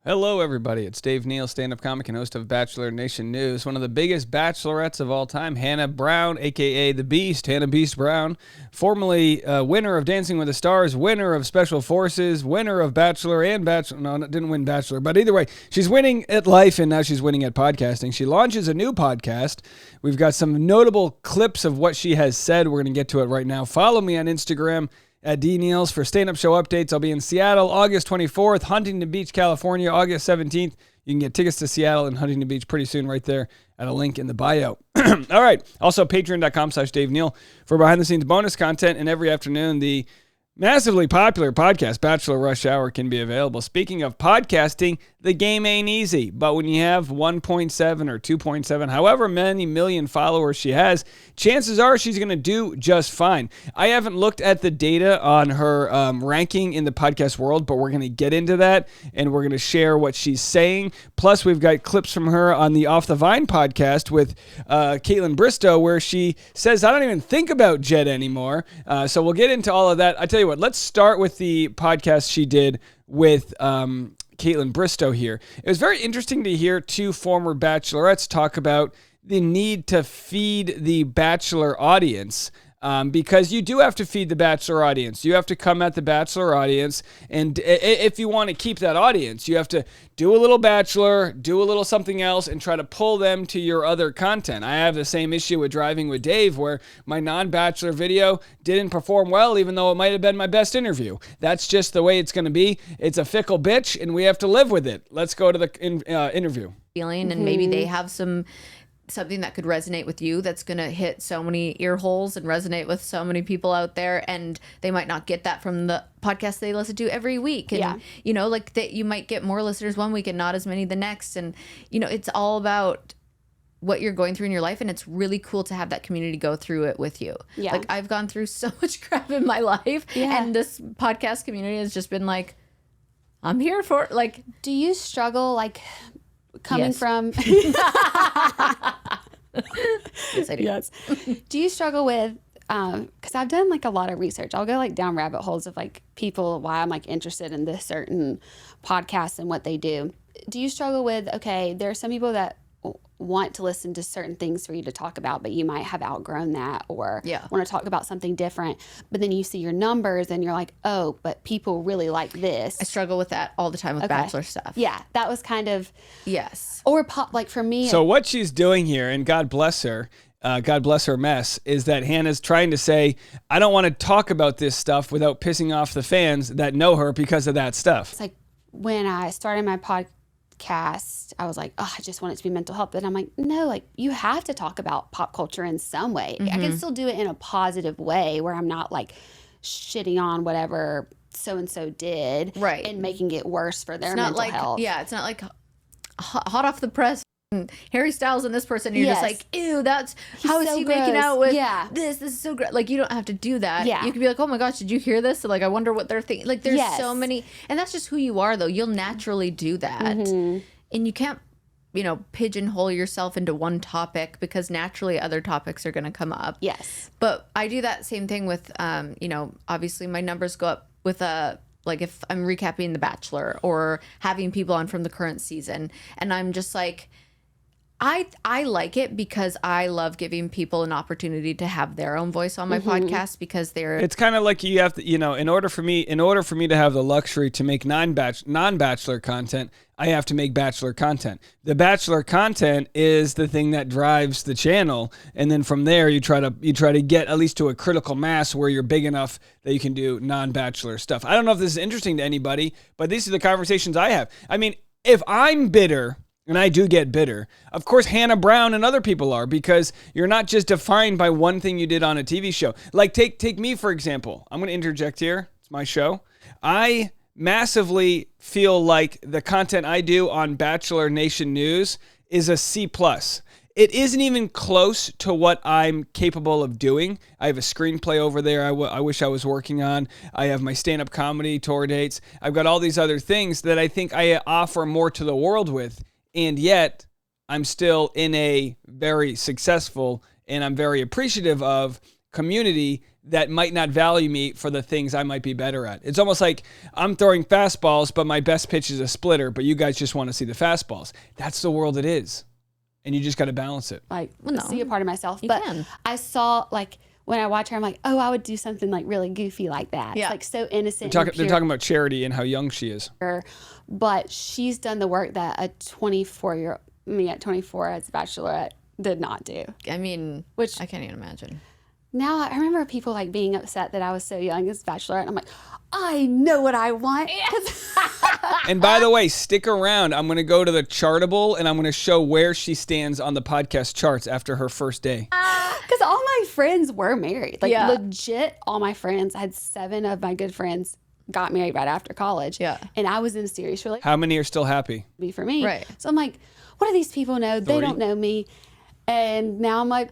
Hello, everybody. It's Dave Neal, stand-up comic and host of Bachelor Nation News. One of the biggest bachelorettes of all time, Hannah Brown, a.k.a. The Beast, Hannah Beast Brown, formerly winner of Dancing with the Stars, winner of Special Forces, winner of Bachelor and Bachelor. No, didn't win Bachelor, but either way, she's winning at life, and now she's winning at podcasting. She launches a new podcast. We've got some notable clips of what she has said. We're going to get to it right now. Follow me on Instagram at DNeals for stand-up show updates. I'll be in Seattle August 24th, Huntington Beach, California, August 17th. You can get tickets to Seattle and Huntington Beach pretty soon right there at a link in the bio. All right. Also, patreon.com/Dave Neal for behind-the-scenes bonus content. And every afternoon, the massively popular podcast, Bachelor Rush Hour, can be available. Speaking of podcasting, the game ain't easy. But when you have 1.7 or 2.7, however many million followers she has, chances are she's going to do just fine. I haven't looked at the data on her ranking in the podcast world, but we're going to get into that, and we're going to share what she's saying. Plus, we've got clips from her on the Off the Vine podcast with Caitlin Bristow, where she says, I don't even think about Jed anymore. So we'll get into all of that. I tell you what, let's start with the podcast she did with Caitlin Bristow here. It was very interesting to hear two former bachelorettes talk about the need to feed the Bachelor audience. Because you do have to feed the Bachelor audience. You have to come at the Bachelor audience, and if you want to keep that audience, you have to do a little Bachelor, do a little something else, and try to pull them to your other content. I have the same issue with Driving with Dave, where my non-Bachelor video didn't perform well, even though it might have been my best interview. That's just the way it's going to be. It's a fickle bitch, and we have to live with it. Let's go to the interview. Feeling, and maybe they have something that could resonate with you that's going to hit so many ear holes and resonate with so many people out there, and they might not get that from the podcast they listen to every week. And you know, like that, you might get more listeners one week and not as many the next. And you know, it's all about what you're going through in your life, and it's really cool to have that community go through it with you. Like, I've gone through so much crap in my life, and this podcast community has just been like, I'm here for it. Like, do you struggle, like, coming from yes, I do. Yes. Do you struggle with because I've done like a lot of research. I'll go like down rabbit holes of like people, why I'm like interested in this certain podcast and what they do. Do you struggle with, okay, there are some people that want to listen to certain things for you to talk about, but you might have outgrown that, or want to talk about something different, but then you see your numbers and you're like, oh, but people really like this. I struggle with that all the time with Bachelor stuff. Yeah, that was kind of or like for me. So what she's doing here, and God bless her mess, is that Hannah's trying to say, I don't want to talk about this stuff without pissing off the fans that know her because of that stuff. It's like when I started my podcast, I was like, oh, I just want it to be mental health. But I'm like, no, like you have to talk about pop culture in some way. I can still do it in a positive way where I'm not like shitting on whatever so-and-so did and making it worse for their mental health. Yeah, it's not like hot off the press Harry Styles and this person, you're just like, ew, how is he making out with this is so great. Like, you don't have to do that. You can be like, oh my gosh, did you hear this? So, like, I wonder what they're thinking. Like, there's so many, and that's just who you are, though. You'll naturally do that. And you can't, you know, pigeonhole yourself into one topic, because naturally other topics are going to come up. But I do that same thing with, you know, obviously my numbers go up with like if I'm recapping The Bachelor or having people on from the current season, and I'm just like, I like it because I love giving people an opportunity to have their own voice on my podcast, because it's kind of like you have to, you know, in order for me to have the luxury to make non-Bachelor content, I have to make Bachelor content. The Bachelor content is the thing that drives the channel, and then from there you try to get at least to a critical mass where you're big enough that you can do non-Bachelor stuff. I don't know if this is interesting to anybody, but these are the conversations I have. I mean, if I'm bitter, and I do get bitter, of course Hannah Brown and other people are, because you're not just defined by one thing you did on a TV show. Like, take me, for example. I'm going to interject here. It's my show. I massively feel like the content I do on Bachelor Nation News is a C+. It isn't even close to what I'm capable of doing. I have a screenplay over there I wish I was working on. I have my stand-up comedy tour dates. I've got all these other things that I think I offer more to the world with. And yet, I'm still in a very successful, and I'm very appreciative of, community that might not value me for the things I might be better at. It's almost like I'm throwing fastballs, but my best pitch is a splitter, but you guys just want to see the fastballs. That's the world it is. And you just got to balance it. Like, see a part of myself. But I saw, like, when I watch her, I'm like, oh, I would do something like really goofy like that. Yeah. It's like so innocent. They're talking about Charity and how young she is. But she's done the work that a 24-year-old, me at 24 as a Bachelorette, did not do. I mean, which I can't even imagine. Now I remember people like being upset that I was so young as Bachelorette. And I'm like, I know what I want. And by the way, stick around. I'm going to go to the Chartable and I'm going to show where she stands on the podcast charts after her first day. Because all my friends were married. Like legit, all my friends. I had 7 of my good friends got married right after college. Yeah. And I was in a serious relationship. How many are still happy? Be for me. Right. So I'm like, what do these people know? 3. They don't know me. And now I'm like,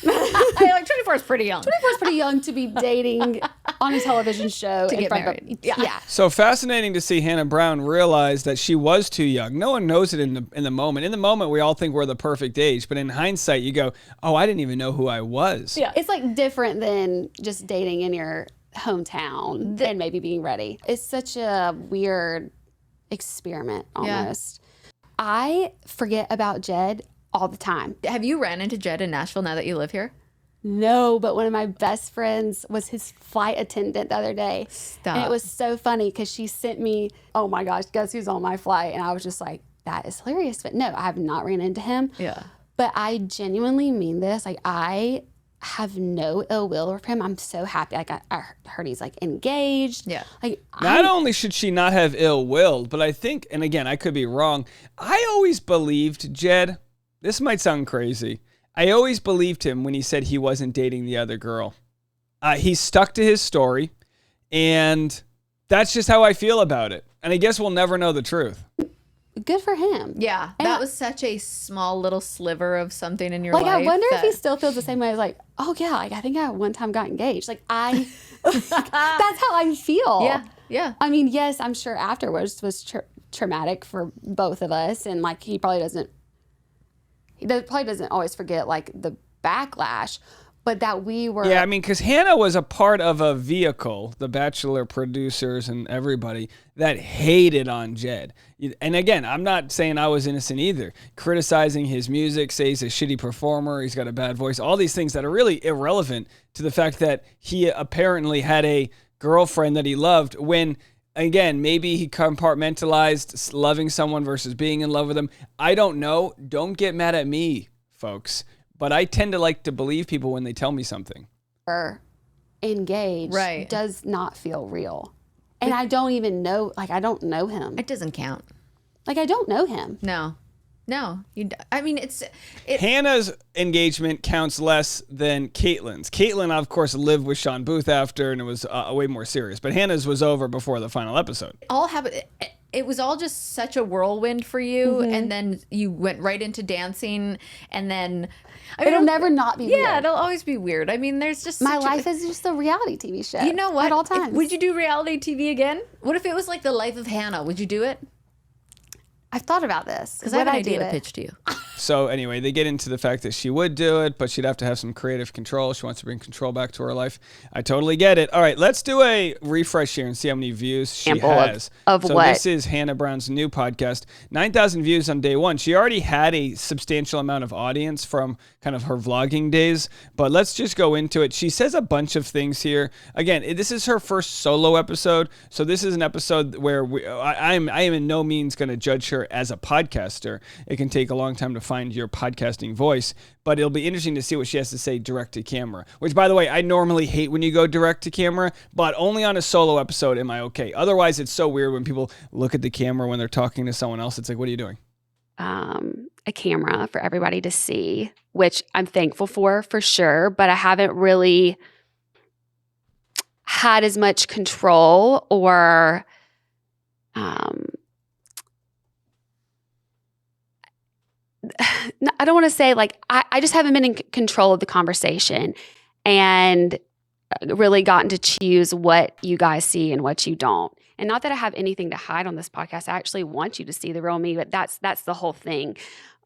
like 24 is pretty young. 24 is pretty young to be dating on a television show to get married. Yeah. So fascinating to see Hannah Brown realize that she was too young. No one knows it in the moment. In the moment, we all think we're the perfect age, but in hindsight, you go, "Oh, I didn't even know who I was." Yeah, it's like different than just dating in your hometown and maybe being ready. It's such a weird experiment almost. Yeah. I forget about Jed all the time. Have you ran into Jed in Nashville now that you live here? No, but one of my best friends was his flight attendant the other day. Stop. And it was so funny because she sent me, oh my gosh, guess who's on my flight? And I was just like, that is hilarious. But no, I have not ran into him. Yeah. But I genuinely mean this. Like, I have no ill will for him. I'm so happy. Like, I heard he's like engaged. Yeah. Like, not only should she not have ill will, but I think, and again, I could be wrong, I always believed Jed. This might sound crazy. I always believed him when he said he wasn't dating the other girl. He stuck to his story, and that's just how I feel about it. And I guess we'll never know the truth. Good for him. Yeah, that was such a small little sliver of something in your life. Like, I wonder if he still feels the same way. Like, oh yeah, like I think I one time got engaged. Like that's how I feel. Yeah, yeah. I mean, yes, I'm sure afterwards was traumatic for both of us, and like he probably doesn't always forget like the backlash, but that we were. Yeah, I mean, because Hannah was a part of a vehicle, the Bachelor producers and everybody, that hated on Jed. And again, I'm not saying I was innocent either. Criticizing his music, say he's a shitty performer, he's got a bad voice, all these things that are really irrelevant to the fact that he apparently had a girlfriend that he loved when, again, maybe he compartmentalized loving someone versus being in love with them. I don't know. Don't get mad at me, folks. But I tend to like to believe people when they tell me something. Engaged does not feel real. And I don't even know, like, I don't know him. It doesn't count. Like, I don't know him. No. I mean, Hannah's engagement counts less than Caitlyn's. Caitlyn, of course, lived with Sean Booth after, and it was way more serious. But Hannah's was over before the final episode. It was all just such a whirlwind for you, and then you went right into dancing, and then it'll never not be weird. Yeah, it'll always be weird. I mean, there's just my life is just a reality TV show. You know what? At all times. Would you do reality TV again? What if it was like The Life of Hannah? Would you do it? I've thought about this. Because I have an idea to pitch to you. So anyway, they get into the fact that she would do it, but she'd have to have some creative control. She wants to bring control back to her life. I totally get it. All right, let's do a refresh here and see how many views she has. Of so what? This is Hannah Brown's new podcast. 9,000 views on day one. She already had a substantial amount of audience from kind of her vlogging days, but let's just go into it. She says a bunch of things here. Again, this is her first solo episode, so this is an episode where I am in no means going to judge her as a podcaster. It can take a long time to find your podcasting voice, but it'll be interesting to see what she has to say direct to camera, which, by the way, I normally hate when you go direct to camera, but only on a solo episode am I okay. Otherwise, it's so weird when people look at the camera when they're talking to someone else. It's like, what are you doing? A camera for everybody to see, which I'm thankful for sure, but I haven't really had as much control or I don't want to say like, I just haven't been in control of the conversation and really gotten to choose what you guys see and what you don't. And not that I have anything to hide on this podcast. I actually want you to see the real me, but that's the whole thing.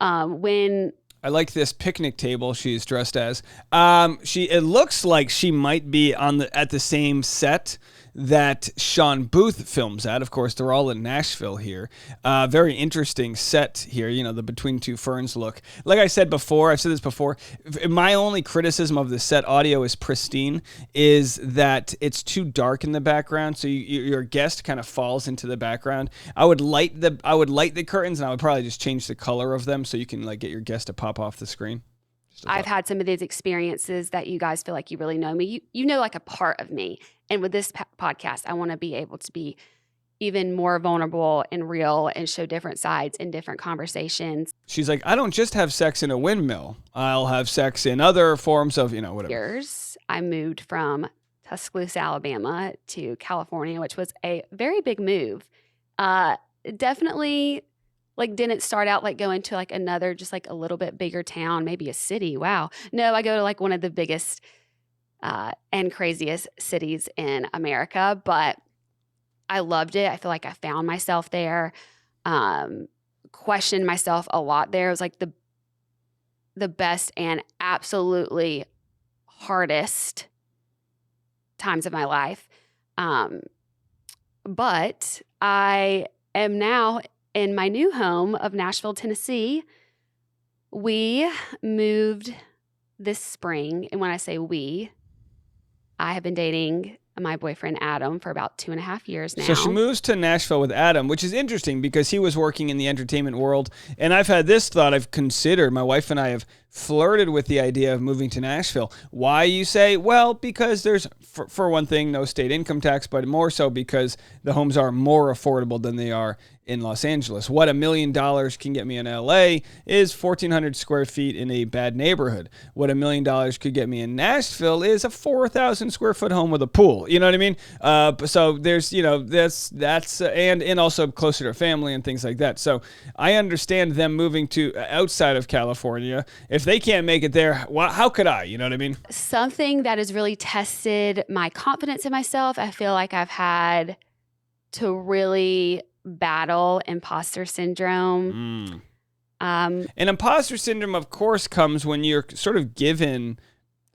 When I like this picnic table she's dressed as. It looks like she might be at the same set that Sean Booth films at. Of course, they're all in Nashville here. Very interesting set here, the Between Two Ferns look. Like I said before, I've said this before, my only criticism of the set audio is pristine, is that it's too dark in the background, so your guest kind of falls into the background. I would light the curtains, and I would probably just change the color of them so you can like get your guest to pop off the screen. I've had some of these experiences that you guys feel like you really know me. You know like a part of me. And with this podcast, I want to be able to be even more vulnerable and real and show different sides in different conversations. She's like, I don't just have sex in a windmill. I'll have sex in other forms of, whatever. Years, I moved from Tuscaloosa, Alabama to California, which was a very big move. Definitely didn't start out going to another, just a little bit bigger town, maybe a city. Wow. No, I go to one of the biggest and craziest cities in America, but I loved it. I feel like I found myself there, questioned myself a lot there. It was the best and absolutely hardest times of my life. But I am now in my new home of Nashville, Tennessee. We moved this spring. And when I say we, I have been dating my boyfriend, Adam, for about 2.5 years now. So she moves to Nashville with Adam, which is interesting because he was working in the entertainment world. And I've had this thought I've considered. My wife and I have flirted with the idea of moving to Nashville. Why, you say? Well, because there's, for one thing, no state income tax, but more so because the homes are more affordable than they are in Los Angeles. What $1 million can get me in LA is 1,400 square feet in a bad neighborhood. What $1 million could get me in Nashville is a 4,000 square foot home with a pool. You know what I mean? So there's, that's and also closer to family and things like that. So I understand them moving to outside of California. If they can't make it there, how could I? You know what I mean? Something that has really tested my confidence in myself. I feel like I've had to really battle imposter syndrome. And imposter syndrome, of course, comes when you're sort of given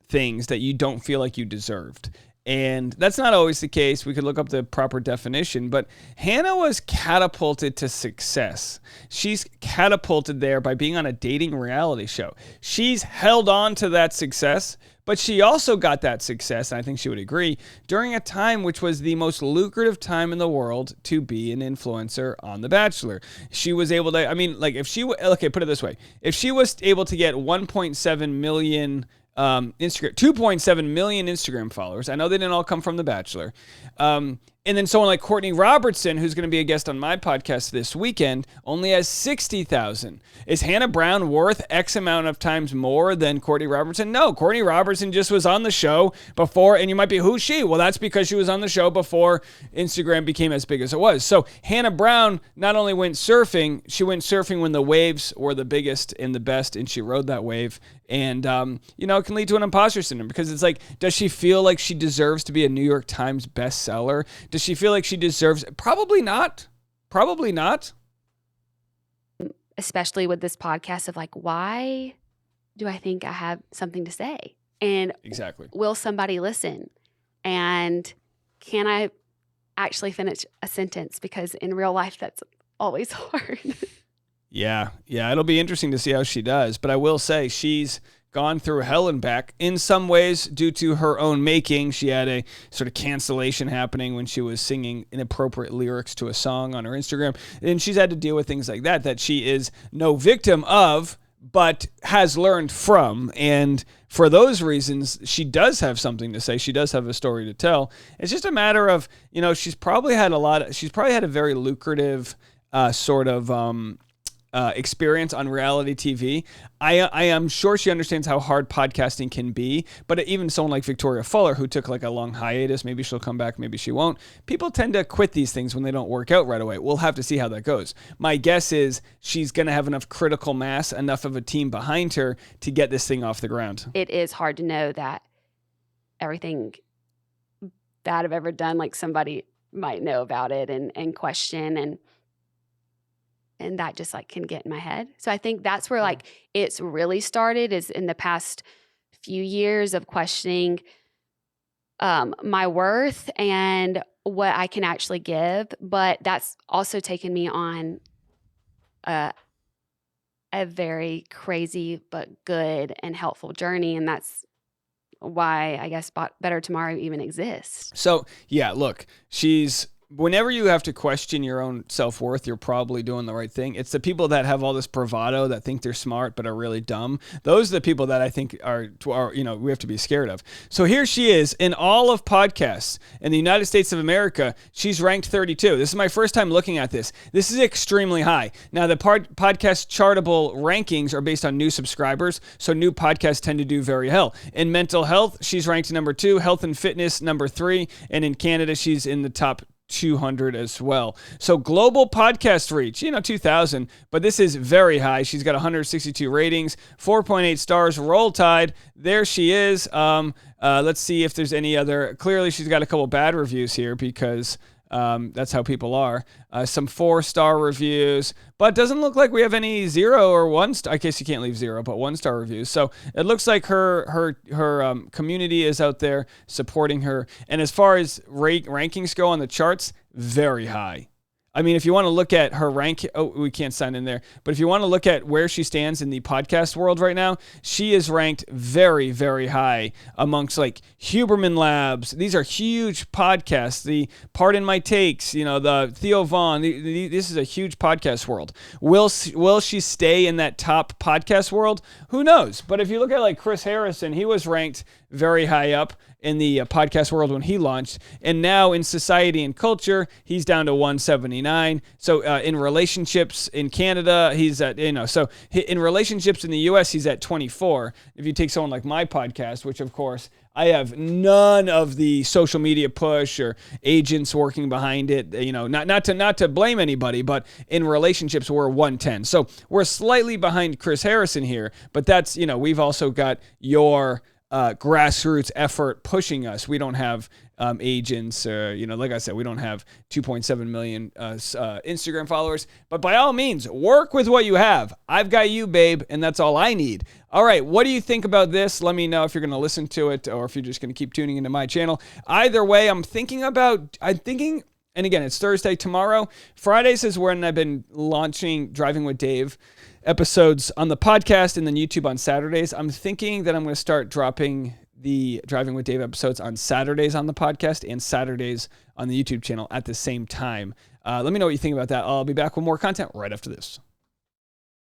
things that you don't feel like you deserved. And that's not always the case. We could look up the proper definition, but Hannah was catapulted to success. She's catapulted there by being on a dating reality show. She's held on to that success, but she also got that success, and I think she would agree, during a time which was the most lucrative time in the world to be an influencer on The Bachelor. She was able to, put it this way. If she was able to get 1.7 million 2.7 million Instagram followers. I know they didn't all come from The Bachelor. And then someone like Courtney Robertson, who's going to be a guest on my podcast this weekend, only has 60,000. Is Hannah Brown worth X amount of times more than Courtney Robertson? No, Courtney Robertson just was on the show before, and you might be, who's she? Well, that's because she was on the show before Instagram became as big as it was. So Hannah Brown not only went surfing, she went surfing when the waves were the biggest and the best, and she rode that wave. And, it can lead to an imposter syndrome because it's like, does she feel like she deserves to be a New York Times bestseller? Does she feel like she deserves it? Probably not. Probably not. Especially with this podcast of why do I think I have something to say? And exactly, will somebody listen? And can I actually finish a sentence? Because in real life, that's always hard. Yeah. It'll be interesting to see how she does. But I will say she's gone through hell and back in some ways due to her own making. She had a sort of cancellation happening when she was singing inappropriate lyrics to a song on her Instagram. And she's had to deal with things like that she is no victim of, but has learned from. And for those reasons, she does have something to say. She does have a story to tell. It's just a matter of, she's probably had a very lucrative experience on reality TV. I am sure she understands how hard podcasting can be, but even someone like Victoria Fuller, who took a long hiatus, maybe she'll come back, maybe she won't. People tend to quit these things when they don't work out right away. We'll have to see how that goes. My guess is she's going to have enough critical mass, enough of a team behind her to get this thing off the ground. It is hard to know that everything that I've ever done, somebody might know about it and question. and that just like can get in my head. So I think that's where like it's really started, is in the past few years of questioning my worth and what I can actually give. But that's also taken me on a very crazy but good and helpful journey. And that's why I guess Better Tomorrow even exists. So yeah, look, whenever you have to question your own self-worth, you're probably doing the right thing. It's the people that have all this bravado that think they're smart but are really dumb. Those are the people that I think are we have to be scared of. So here she is in all of podcasts in the United States of America. She's ranked 32. This is my first time looking at this. This is extremely high. Now the podcast chartable rankings are based on new subscribers, so new podcasts tend to do very well. In mental health, she's ranked number 2. Health and fitness, number 3. And in Canada, she's in the top 200 as well. So global podcast reach, 2,000, but this is very high. She's got 162 ratings, 4.8 stars, Roll Tide. There she is. Let's see if there's any other. Clearly, she's got a couple bad reviews here because that's how people are. Some 4-star reviews, but doesn't look like we have any 0 or 1 star. I guess you can't leave 0, but 1-star reviews. So it looks like her community is out there supporting her. And as far as rankings go on the charts, very high. I mean, if you want to look at her rank, we can't sign in there. But if you want to look at where she stands in the podcast world right now, she is ranked very, very high amongst like Huberman Labs. These are huge podcasts. The Pardon My Takes, the Theo Vaughn. This is a huge podcast world. Will she stay in that top podcast world? Who knows? But if you look at like Chris Harrison, he was ranked very high up in the podcast world when he launched, and now in society and culture, he's down to 179. So in relationships in Canada, he's at, so in relationships in the US, he's at 24. If you take someone like my podcast, which of course I have none of the social media push or agents working behind it, not to blame anybody, but in relationships, we're 110. So we're slightly behind Chris Harrison here, but that's, we've also got your grassroots effort pushing us. We don't have agents, like I said, we don't have 2.7 million Instagram followers, but by all means, work with what you have. I've got you, babe, and that's all I need. All right, what do you think about this? Let me know if you're going to listen to it or if you're just going to keep tuning into my channel. Either way, I'm thinking, and again, it's Thursday. Tomorrow, Fridays is when I've been launching Driving with Dave episodes on the podcast and then YouTube on Saturdays. I'm thinking that I'm going to start dropping the Driving with Dave episodes on Saturdays on the podcast and Saturdays on the YouTube channel at the same time. Let me know what you think about that. I'll be back with more content right after this.